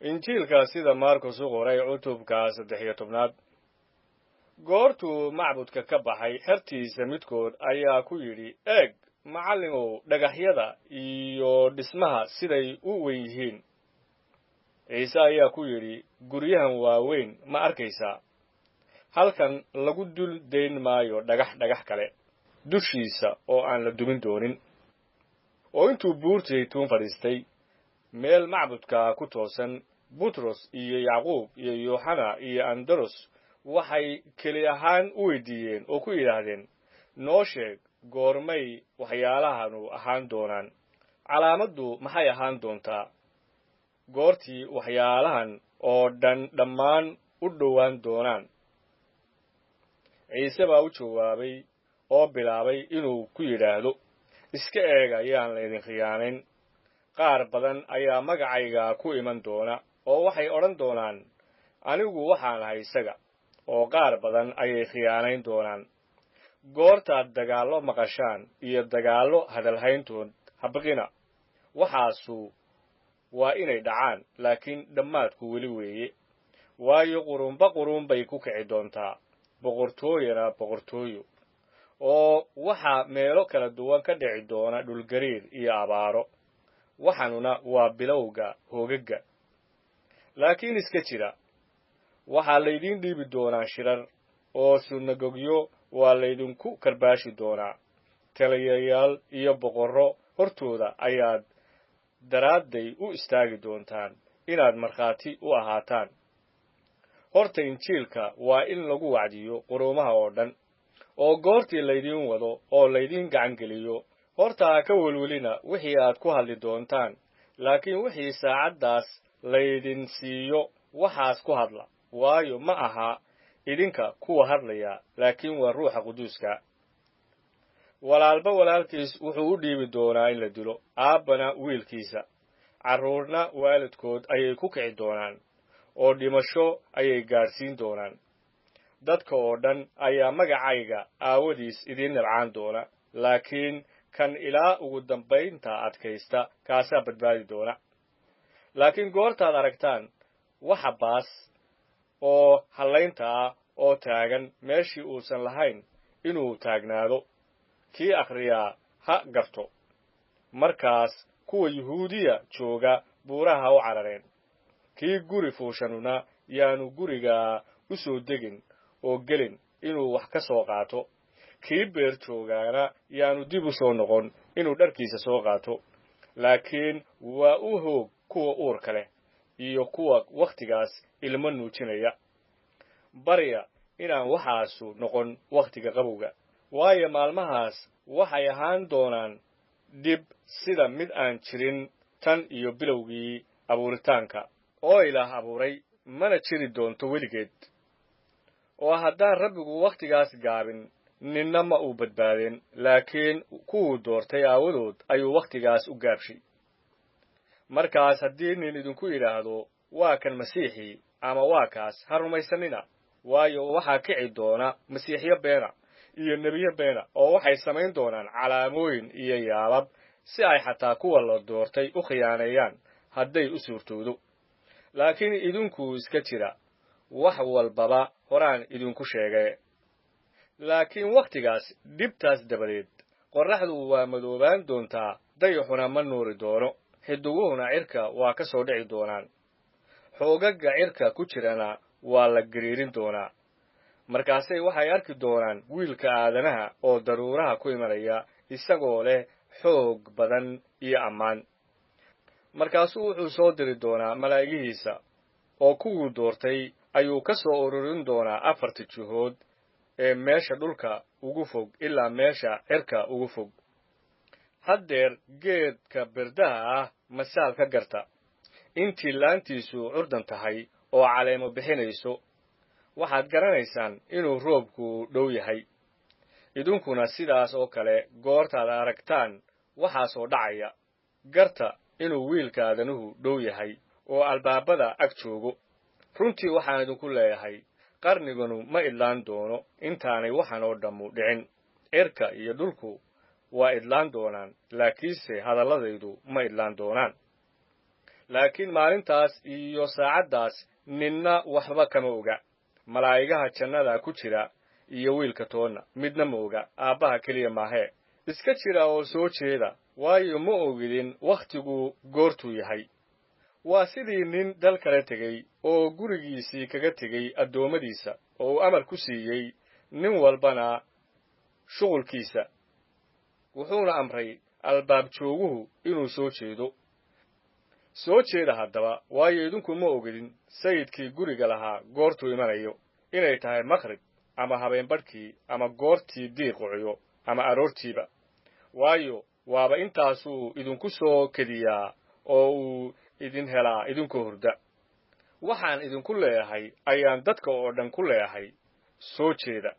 injiilka sida Markus u qoray cutubka 13 goortuu macbudka ka baxay xertiisa midkood ayaa ku yidhi eeg macallimow dhagaxyada iyo dhismaha siday u weyn yihiin ciise ayaa ku yidhi guryahan waaweyn ma arkaysaa halkan lagu dul dayn maayo dhagax kale dushiisa oo aan la dumin doonin oo intuu buurta Zaytuun fadhiistay meel macbudka ku toosan Butros iyo Yacquub iyo Yohana iyo Andros waxay keli ahaan u weydiiyeen oo ku yidhaahdeen noo sheeg goormay waxyaalahanu ahaan doonaan calaamaddu maxay ahaan doontaa goortii waxyaalahan oo dhammaan u dhowaan doonaan ciise baa u jawaabay oo bilaabay inuu ku yidhaahdo iska eeg ayaan laydin khiyaanayn qaar badan ayaa magacayga ku iman doona oo waxay odhan doonaan anigu waxaan ahay isaga oo qaar badan ayay khiyaanayn doonaan goortaad dagaallo maqashaan iyo dagaallo hadalhayntood habaqina waxaasu waa inay dhacaan laakiin dhammaadku weli weeye waayo qurun bay ku kici doontaa boqortooyana boqortooyo oo waxaa meelo kala duwan ka dhici doona dhulgariir iyo abaaro waxaanuna waa bilowga hoogagga laakiin iska jira waxaa laydin dhiibi doonaa shirar oo sunagogyo waa laydinku karbaashi doonaa taliyayaal iyo boqorro hortooda ayaad daraadday u istaagi doontaan inaad markhaati u ahaataan horta injiilka waa in lagu wacdiyo quruumaha oo dhan oo goortii laydin wado oo laydin gacan geliyo horta ha ka welwelina wixii aad ku hadli doontaan laakiin wixii saacaddaas laydin siiyo waxaas ku hadla waayo ma aha idinka kuwa hadlaya laakiin waa ruuxa quduuska walaalba walaalkiis wuxuu u dhiibi doonaa in la dilo aabbana wiilkiisa carruurna waalidkood ayay ku kici doonaan oo dhimasho ayay gaadhsiin doonaan dadka oo dhan ayaa magacayga aawadiis idiin nabcaan doona laakiin kan ilaa ugu dambaynta adkaysta kaasaa badbaadi doona laakiin goortaad aragtaan waxa baas oo hallaynta ah oo taagan meeshii uusan lahayn inuu taagnaado kii akhriyaa ha garto markaas kuwa yuhuudiya jooga buuraha u carareen kii guri fuushanuna yaanu guriga u soo degin oo gelin inuu wax ka soo qaato kii beer joogaana yaanu dib u soo noqon inuu dharkiisa soo qaato laakiin waa u hoog kuwa uurka leh iyo kuwa wakhtigaas ilmo nuujinaya barya inaan waxaasu noqon wakhtiga qabowga waayo maalmahaas waxay ahaan doonaan dhib sida mid aan jirin tan iyo bilowgii abuuritaanka oo ilaah abuuray mana jiri doonto weligeed oo haddaan rabbigu wakhtigaas gaabin ninna ma uu badbaadeen laakiin kuwuu doortay aawadood ayuu wakhtigaas u gaabshay markaas haddii nin idinku yidhaahdo waa kan masiixii ama waa kaas ha rumaysanina waayo waxaa kici doona masiixyo beena iyo nebiyo beena oo waxay samayn doonaan calaamooyin iyo yaabab si ay xataa kuwa la doortay u khiyaaneeyaan hadday u suurtoodo laakiin idinku iska jira wax walbaba horaan idinku sheegay laakiin wakhtigaas dhibtaas dabadeed qorraxdu waa madoobaan doontaa dayaxuna ma nuuri doono xidiguhuna cirka waa ka soo dhici doonaan xoogagga cirka ku jirana waa la gariirin doonaa markaasay waxay arki doonaan wiilka aadanaha oo daruuraha ku imanaya isagoo leh xoog badan iyo ammaan markaasuu wuxuu soo diri doonaa malaa'igihiisa oo kuwuu doortay ayuu ka soo ururin doonaa 4 jihood ee meesha dhulka ugu fog ilaa meesha cirka ugu fog haddeer geedka birdaha ah masaal ka garta intii laantiisu curdan tahay oo caleemo bixinayso waxaad garanaysaan inuu roobku dhow yahay idinkuna sidaas oo kale goortaad aragtaan waxaasoo dhacaya garta inuu wiilka aadanuhu dhow yahay oo albaabada ag joogo runtii waxaan idinku leeyahay qarniganu ma idlaan doono intaanay waxaan oo dhammu dhicin cirka iyo dhulku waa idlaan doonaan laakiinse hadalladaydu ma idlaan doonaan laakiin maalintaas iyo saacaddaas ninna waxba kama oga malaa'igaha jannada ku jira iyo wiilka toonna midna ma oga aabbaha keliya maahee iska jira oo soo jeeda waayo ma ogidin wakhtigu goortuu yahay waa sidii nin dal kala tegey oo gurigiisii kaga tegey addoommadiisa oo uu amar ku siiyey nin walbana shughulkiisa wuxuuna amray albaab jooguhu inuu soo jeedo soo jeeda haddaba waayo idinku ma ogidin sayidkii guriga lahaa goortuu imanayo inay tahay maqrib ama habeenbadhkii ama goortii diiq uciyo ama aroortiiba waayo waaba intaasuu idinku soo kediyaa oo uu idin helaa idinkoo hurda waxaan idinku leeyahay ayaan dadka oo dhan ku leeyahay soo jeeda